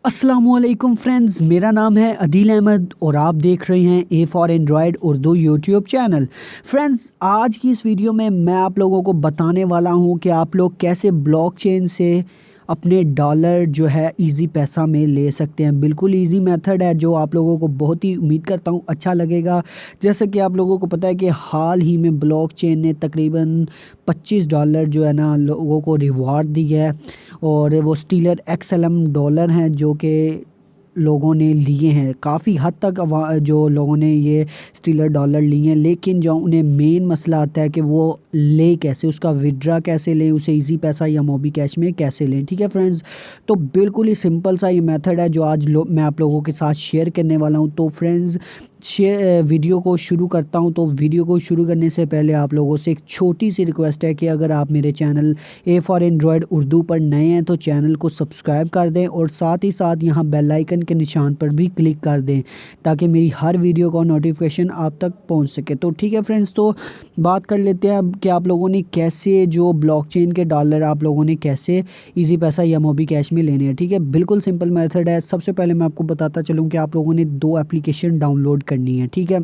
अस्सलामुअलैकुम फ्रेंड्स, मेरा नाम है अदील अहमद और आप देख रहे हैं A for Android Urdu YouTube channel. Friends, आज की इस वीडियो में मैं आप लोगों को बताने वाला हूं कि आप लोग कैसे ब्लॉकचेन से अपने डॉलर जो है इजी पैसा में ले सकते हैं। बिल्कुल इजी मेथड है जो आप लोगों को बहुत ही उम्मीद करता हूं अच्छा लगेगा। जैसे कि आप लोगों को पता है कि हाल ही में ब्लॉकचेन ने तकरीबन $25 जो है ना लोगों को रिवॉर्ड दी है और वो स्टीलर XLM डॉलर हैं जो कि लोगों ने लिए हैं। काफ़ी हद तक जो लोगों ने ये स्टीलर डॉलर लिए हैं, लेकिन जो उन्हें मेन मसला आता है कि वो ले कैसे, उसका विड्रा कैसे लें, उसे इजी पैसा या मोबी कैश में कैसे लें। ठीक है फ्रेंड्स, तो बिल्कुल ही सिंपल सा ये मेथड है जो आज मैं आप लोगों के साथ शेयर करने वाला हूँ। तो फ्रेंड्स, वीडियो को शुरू करता हूं। तो वीडियो को शुरू करने से पहले आप लोगों से एक छोटी सी रिक्वेस्ट है कि अगर आप मेरे channel A for Android Urdu पर नए हैं तो चैनल को सब्सक्राइब कर दें और साथ ही साथ यहां बेल आइकन के निशान पर भी क्लिक कर दें ताकि मेरी हर वीडियो का नोटिफिकेशन आप तक पहुंच सके। तो ठीक है फ्रेंड्स, तो बात कर लेते हैं अब कि आप लोगों ने कैसे जो ब्लॉकचेन के डॉलर आप लोगों ने कैसे इजी पैसा या मोबी कैश में लेने हैं। ठीक है, बिल्कुल सिंपल मेथड है। सबसे पहले मैं आपको बताता चलूँ कि आप लोगों ने 2 एप्लीकेशन डाउनलोड करनी है। ठीक है,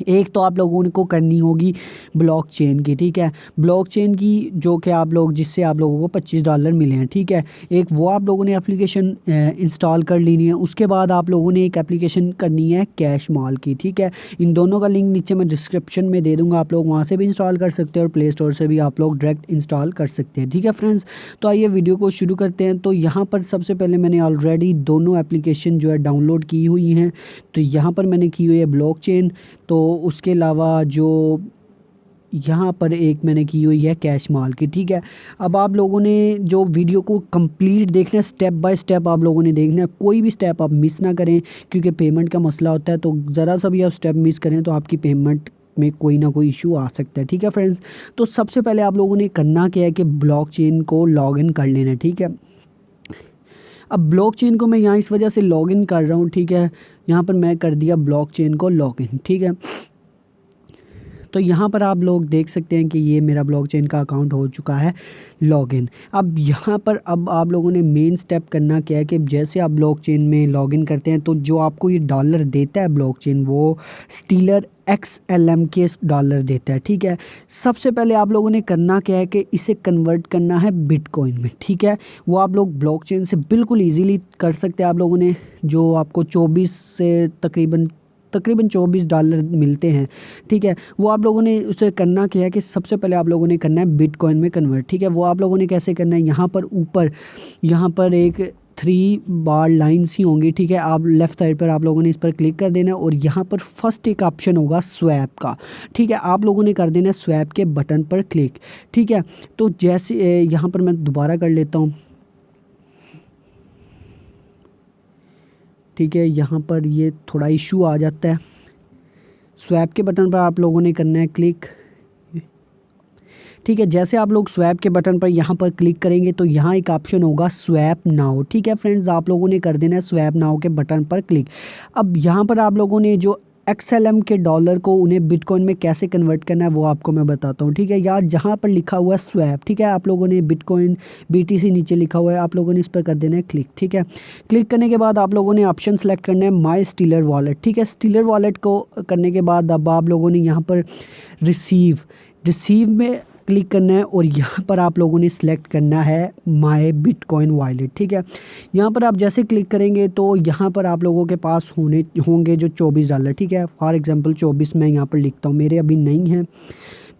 एक तो आप लोगों को करनी होगी ब्लॉकचेन की। ठीक है, ब्लॉकचेन की जो कि आप लोग जिससे आप लोगों को $25 मिले हैं। ठीक है, एक वो आप लोगों ने एप्लीकेशन इंस्टॉल कर लेनी है। उसके बाद आप लोगों ने एक एप्लीकेशन करनी है कैश मॉल की। ठीक है, इन दोनों का लिंक नीचे मैं डिस्क्रिप्शन में दे दूंगा, आप लोग वहां से भी इंस्टॉल कर सकते हैं और प्ले स्टोर से भी आप लोग डायरेक्ट इंस्टॉल कर सकते हैं। ठीक है फ्रेंड्स, तो आइए वीडियो को शुरू करते हैं। तो यहाँ पर सबसे पहले मैंने ऑलरेडी दोनों एप्लीकेशन जो है डाउनलोड की हुई हैं। तो यहाँ पर मैंने की हुई है ब्लॉकचेन, तो उसके अलावा जो यहाँ पर एक मैंने की हुई है कैश माल की। ठीक है, अब आप लोगों ने जो वीडियो को कंप्लीट देखना है, स्टेप बाय स्टेप आप लोगों ने देखना है, कोई भी स्टेप आप मिस ना करें क्योंकि पेमेंट का मसला होता है। तो ज़रा सा भी आप स्टेप मिस करें तो आपकी पेमेंट में कोई ना कोई इशू आ सकता है। ठीक है फ्रेंड्स, तो सबसे पहले आप लोगों ने करना क्या है कि ब्लॉकचेन को लॉगिन कर लेना है। ठीक है, अब ब्लॉकचेन को मैं यहाँ इस वजह से लॉगिन कर रहा हूँ। ठीक है, यहाँ पर मैं कर दिया ब्लॉकचेन को लॉगिन। ठीक है, तो यहाँ पर आप लोग देख सकते हैं कि ये मेरा ब्लॉकचेन का अकाउंट हो चुका है लॉगिन। अब यहाँ पर अब आप लोगों ने मेन स्टेप करना क्या है कि जैसे आप ब्लॉकचेन में लॉगिन करते हैं तो जो आपको ये डॉलर देता है ब्लॉकचेन, वो स्टीलर XLM के डॉलर देता है। ठीक है, सबसे पहले आप लोगों ने करना क्या है कि इसे कन्वर्ट करना है बिटकॉइन में। ठीक है, वो आप लोग ब्लॉकचेन से बिल्कुल ईजीली कर सकते हैं। आप लोगों ने जो आपको 24 से तकरीबन $24 मिलते हैं। ठीक है, वो आप लोगों ने उसे करना क्या है कि सबसे पहले आप लोगों ने करना है बिटकॉइन में कन्वर्ट। ठीक है, वो आप लोगों ने कैसे करना है, यहाँ पर ऊपर यहाँ पर एक 3 बार लाइन्स ही होंगी। ठीक है, आप लेफ़्ट साइड पर आप लोगों ने इस पर क्लिक कर देना है और यहाँ पर फर्स्ट एक ऑप्शन होगा स्वैप का। ठीक है, आप लोगों ने कर देना है स्वैप के बटन पर क्लिक। ठीक है, तो जैसे यहाँ पर मैं दोबारा कर लेता हूँ। ठीक है, यहाँ पर ये थोड़ा इशू आ जाता है। स्वैप के बटन पर आप लोगों ने करना है क्लिक। ठीक है, जैसे आप लोग स्वैप के बटन पर यहाँ पर क्लिक करेंगे तो यहाँ एक ऑप्शन होगा स्वैप नाउ। ठीक है फ्रेंड्स, आप लोगों ने कर देना है स्वैप नाउ के बटन पर क्लिक। अब यहाँ पर आप लोगों ने जो XLM के डॉलर को उन्हें बिटकॉइन में कैसे कन्वर्ट करना है वो आपको मैं बताता हूँ। ठीक है, यार जहाँ पर लिखा हुआ है स्वैप, ठीक है, आप लोगों ने बिटकॉइन BTC नीचे लिखा हुआ है, आप लोगों ने इस पर कर देना है क्लिक। ठीक है, क्लिक करने के बाद आप लोगों ने ऑप्शन सेलेक्ट करना है माई स्टीलर वॉलेट। ठीक है, स्टीलर वॉलेट को करने के बाद अब आप लोगों ने यहाँ पर रिसीव में क्लिक करना है और यहाँ पर आप लोगों ने सिलेक्ट करना है माय बिटकॉइन वॉलेट। ठीक है, यहाँ पर आप जैसे क्लिक करेंगे तो यहाँ पर आप लोगों के पास होंगे जो $24। ठीक है, फॉर एग्जांपल 24 मैं यहाँ पर लिखता हूँ, मेरे अभी नहीं है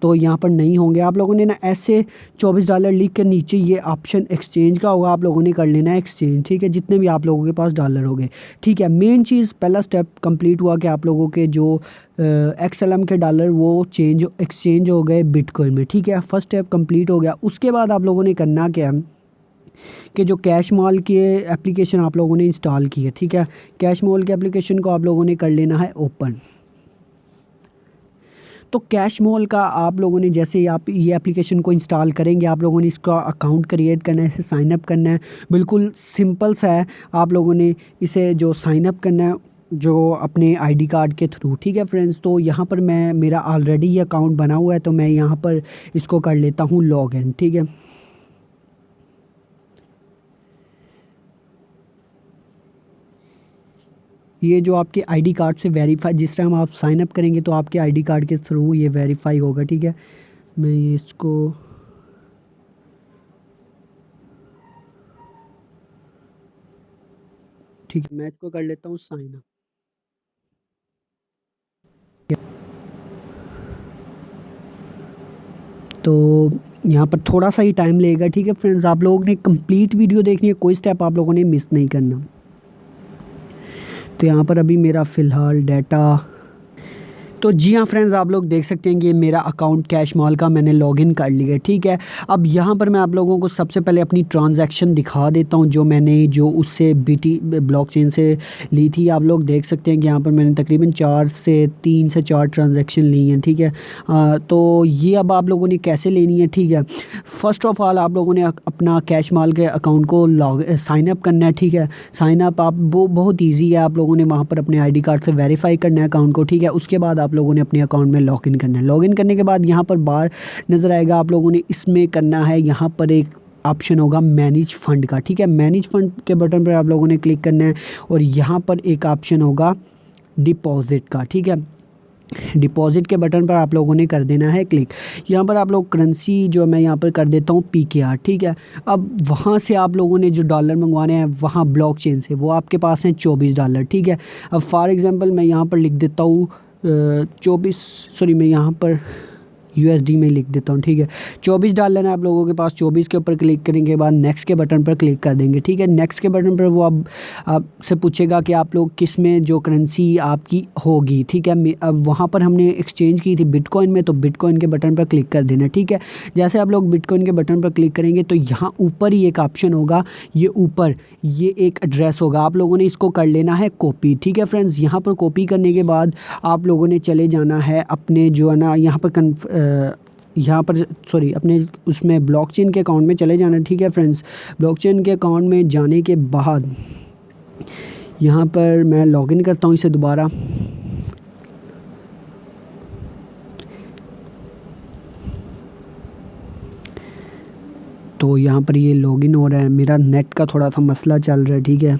तो यहाँ पर नहीं होंगे। आप लोगों ने ना ऐसे $24 लिख कर नीचे ये ऑप्शन एक्सचेंज का होगा, आप लोगों ने कर लेना है एक्सचेंज। ठीक है, जितने भी आप लोगों के पास डॉलर हो गए। ठीक है, मेन चीज़ पहला स्टेप कंप्लीट हुआ कि आप लोगों के जो XLM के डॉलर वो एक्सचेंज हो गए बिटकॉइन में। ठीक है, फर्स्ट स्टेप कंप्लीट हो गया। उसके बाद आप लोगों ने करना क्या है कि जो कैश मॉल की एप्लीकेशन आप लोगों ने इंस्टॉल की है। ठीक है, कैश मॉल के एप्लीकेशन को आप लोगों ने कर लेना है ओपन। तो कैश मॉल का आप लोगों ने जैसे ही आप ये एप्लीकेशन को इंस्टॉल करेंगे आप लोगों ने इसका अकाउंट क्रिएट करना है, इसे साइन अप करना है। बिल्कुल सिंपल सा है, आप लोगों ने इसे जो साइन अप करना है जो अपने आईडी कार्ड के थ्रू। ठीक है फ्रेंड्स, तो यहाँ पर मेरा ऑलरेडी ये अकाउंट बना हुआ है तो मैं यहाँ पर इसको कर लेता हूँ लॉगिन। ठीक है, ये जो आपके आईडी कार्ड से वेरीफाई, जिस टाइम आप साइन अप करेंगे तो आपके आईडी कार्ड के थ्रू ये वेरीफाई होगा, ठीक है। मैं ये इसको ठीक है, मैं इसको कर लेता हूँ साइन अप। तो यहाँ पर थोड़ा सा ही टाइम लगेगा, ठीक है फ्रेंड्स। आप लोगों ने कंप्लीट वीडियो देखनी है, कोई स्टेप आप लोगों ने मिस नहीं करना। तो यहाँ पर अभी मेरा फ़िलहाल डाटा, तो जी हाँ फ्रेंड्स, आप लोग देख सकते हैं कि मेरा अकाउंट कैश मॉल का मैंने लॉगिन कर लिया है, ठीक है। अब यहाँ पर मैं आप लोगों को सबसे पहले अपनी ट्रांजैक्शन दिखा देता हूँ जो उससे बीटी ब्लॉकचेन से ली थी। आप लोग देख सकते हैं कि यहाँ पर मैंने तकरीबन 3 से 4 ट्रांजैक्शन ली हैं, ठीक है। तो ये अब आप लोगों ने कैसे लेनी है, ठीक है। फ़र्स्ट ऑफ़ ऑल आप लोगों ने अपना कैश मॉल के अकाउंट को साइन अप करना है, ठीक है। साइन अप आप वो बहुत ईजी है, आप लोगों ने वहाँ पर अपने आईडी कार्ड से वेरीफाई करना है अकाउंट को, ठीक है। उसके बाद आप लोगों ने अपने अकाउंट में लॉगिन करना है। लॉगिन करने के बाद यहाँ पर बार नज़र आएगा, आप लोगों ने इसमें करना है, यहाँ पर एक ऑप्शन होगा मैनेज फ़ंड का, ठीक है। मैनेज फ़ंड के बटन पर आप लोगों ने क्लिक करना है और यहाँ पर एक ऑप्शन होगा डिपॉज़िट का, ठीक है। डिपॉज़िट के बटन पर आप लोगों ने कर देना है क्लिक। यहाँ पर आप लोग करेंसी जो मैं यहाँ पर कर देता हूँ PKR, ठीक है। अब वहाँ से आप लोगों ने जो डॉलर मंगवाने हैं वहाँ ब्लॉकचेन से, वो आपके पास हैं $24, ठीक है। अब फॉर एग्ज़ाम्पल मैं यहाँ पर लिख देता हूँ 24, सॉरी मैं यहाँ पर USD में लिख देता हूँ, ठीक है। $24 है आप लोगों के पास। 24 के ऊपर क्लिक करने के बाद नेक्स्ट के बटन पर क्लिक कर देंगे, ठीक है। नेक्स्ट के बटन पर वो अब आपसे पूछेगा कि आप लोग किस में जो करेंसी आपकी होगी, ठीक है। अब वहाँ पर हमने एक्सचेंज की थी बिटकॉइन में, तो बिटकॉइन के बटन पर क्लिक कर देना, ठीक है। जैसे आप लोग बिटकॉइन के बटन पर क्लिक करेंगे तो यहाँ ऊपर ही एक ऑप्शन होगा, ये ऊपर ये एक एड्रेस होगा, आप लोगों ने इसको कर लेना है कॉपी, ठीक है फ्रेंड्स। यहाँ पर कॉपी करने के बाद आप लोगों ने चले जाना है अपने जो है ना यहाँ पर सॉरी अपने उसमें ब्लॉकचेन के अकाउंट में चले जाना, ठीक है फ्रेंड्स। ब्लॉकचेन के अकाउंट में जाने के बाद यहाँ पर मैं लॉगिन करता हूँ इसे दोबारा। तो यहाँ पर ये लॉगिन हो रहा है, मेरा नेट का थोड़ा सा मसला चल रहा है, ठीक है।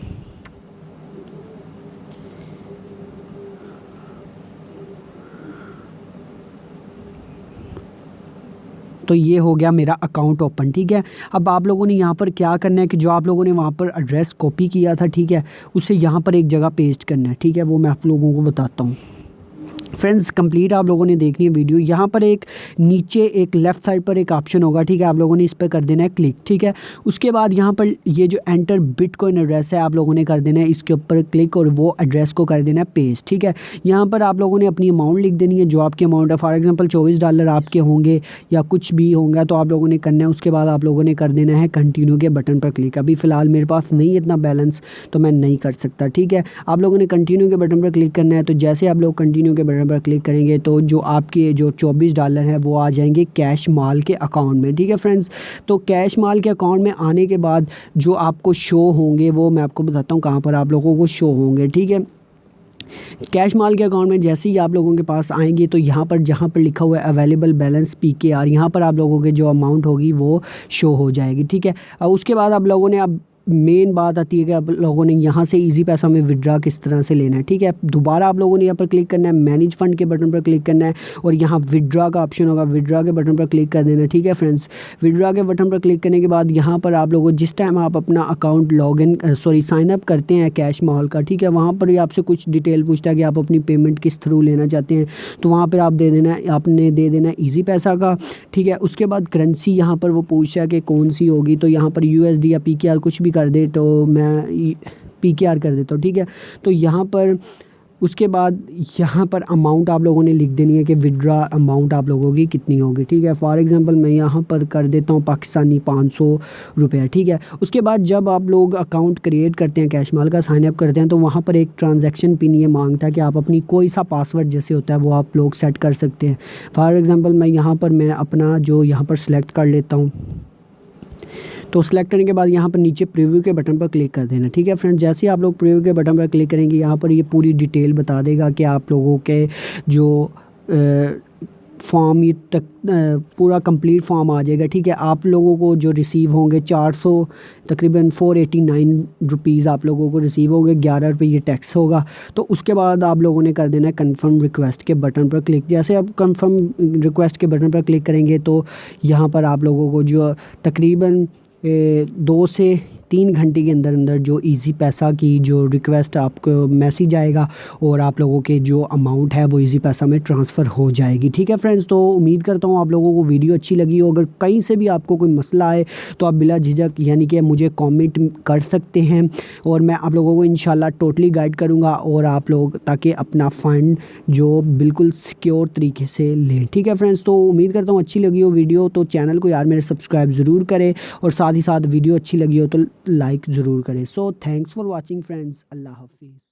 तो ये हो गया मेरा अकाउंट ओपन, ठीक है। अब आप लोगों ने यहाँ पर क्या करना है कि जो आप लोगों ने वहाँ पर एड्रेस कॉपी किया था, ठीक है, उसे यहाँ पर एक जगह पेस्ट करना है, ठीक है। वो मैं आप लोगों को बताता हूँ फ्रेंड्स। कंप्लीट आप लोगों ने देखनी है वीडियो। यहाँ पर एक नीचे एक लेफ़्ट साइड पर एक ऑप्शन होगा, ठीक है। आप लोगों ने इस पर कर देना है क्लिक, ठीक है। उसके बाद यहाँ पर ये जो एंटर बिटकॉइन एड्रेस है आप लोगों ने कर देना है इसके ऊपर क्लिक और वो एड्रेस को कर देना है पेस्ट, ठीक है। यहाँ पर आप लोगों ने अपनी अमाउंट लिख देनी है, जो आपकी अमाउंट है। फॉर एग्जाम्पल $24 आपके होंगे या कुछ भी होंगे तो आप लोगों ने करना है। उसके बाद आप लोगों ने कर देना है कंटिन्यू के बटन पर क्लिक। अभी फ़िलहाल मेरे पास नहीं इतना बैलेंस तो मैं नहीं कर सकता, ठीक है। आप लोगों ने कंटिन्यू के बटन पर क्लिक करना है। तो जैसे आप लोग कंटिन्यू के बटन पर क्लिक करेंगे तो जो आपके जो $24 हैं वो आ जाएंगे कैश माल के अकाउंट में, ठीक है फ्रेंड्स। तो कैश माल के अकाउंट में आने के बाद जो आपको शो होंगे वो मैं आपको बताता हूँ कहाँ पर आप लोगों को शो होंगे, ठीक है। कैश माल के अकाउंट में जैसे ही आप लोगों के पास आएंगे तो यहाँ पर जहाँ पर लिखा हुआ है अवेलेबल बैलेंस PKR, यहाँ पर आप लोगों के जो अमाउंट होगी वो शो हो जाएगी, ठीक है। अब उसके बाद आप लोगों ने अब मेन बात आती है कि आप लोगों ने यहाँ से इजी पैसा में विड्रा किस तरह से लेना है, ठीक है। दोबारा आप लोगों ने यहाँ पर क्लिक करना है, मैनेज फंड के बटन पर क्लिक करना है और यहाँ विड्रा का ऑप्शन होगा, विड्रा के बटन पर क्लिक कर देना है, ठीक है फ्रेंड्स। विड्रा के बटन पर क्लिक करने के बाद यहाँ पर आप लोगों जिस टाइम आप अपना अकाउंट साइन अप करते हैं कैश माल का, ठीक है, वहाँ पर ही आपसे कुछ डिटेल पूछता है कि आप अपनी पेमेंट किस थ्रू लेना चाहते हैं। तो वहाँ पर आप आपने दे देना है ईजी पैसा का, ठीक है। उसके बाद करेंसी यहाँ पर वो पूछा है कि कौन सी होगी, तो यहाँ पर USD या PKR कुछ भी कर दे, तो मैं PKR कर देता हूँ, ठीक है। तो यहाँ पर उसके बाद यहाँ पर अमाउंट आप लोगों ने लिख देनी है कि विड्रा अमाउंट आप लोगों की कितनी होगी, ठीक है। फॉर एग्जांपल मैं यहाँ पर कर देता हूँ पाकिस्तानी 500 रुपये, ठीक है। उसके बाद जब आप लोग अकाउंट क्रिएट करते हैं, कैश माल का साइन अप करते हैं, तो वहाँ पर एक ट्रांजैक्शन पिन ये मांगता है कि आप अपनी कोई सा पासवर्ड जैसे होता है वो आप लोग सेट कर सकते हैं। फॉर एग्ज़ाम्पल मैं अपना जो यहाँ पर सेलेक्ट कर लेता हूँ। तो सेलेक्ट करने के बाद यहाँ पर नीचे प्रीव्यू के बटन पर क्लिक कर देना, ठीक है फ्रेंड्स। जैसे ही आप लोग प्रीव्यू के बटन पर क्लिक करेंगे यहाँ पर ये पूरी डिटेल बता देगा कि आप लोगों के जो फॉर्म ये तक पूरा कंप्लीट फॉर्म आ जाएगा। ठीक है, आप लोगों को जो रिसीव होंगे 400 तकरीबन 489 रुपीज़ आप लोगों को रिसीव होंगे, 11 रुपये ये टैक्स होगा। तो उसके बाद आप लोगों ने कर देना है कन्फर्म रिक्वेस्ट के बटन पर क्लिक। जैसे आप कन्फर्म रिक्वेस्ट के बटन पर क्लिक करेंगे तो यहाँ पर आप लोगों को जो तकरीबन 2 से 3 घंटे के अंदर अंदर जो इजी पैसा की जो रिक्वेस्ट आपको मैसेज आएगा और आप लोगों के जो अमाउंट है वो इजी पैसा में ट्रांसफ़र हो जाएगी। ठीक है फ्रेंड्स, तो उम्मीद करता हूँ आप लोगों को वीडियो अच्छी लगी हो। अगर कहीं से भी आपको कोई मसला आए तो आप बिला झिझक यानी कि मुझे कमेंट कर सकते हैं और मैं आप लोगों को इंशाल्लाह टोटली गाइड करूँगा और आप लोग ताकि अपना फ़ंड जो बिल्कुल सिक्योर तरीके से लें। ठीक है फ्रेंड्स, तो उम्मीद करता हूँ अच्छी लगी हो वीडियो, तो चैनल को यार मेरे सब्सक्राइब ज़रूर करें और साथ ही साथ वीडियो अच्छी लगी हो तो लाइक ज़रूर करें। So thanks for watching friends, अल्लाह हाफिज़।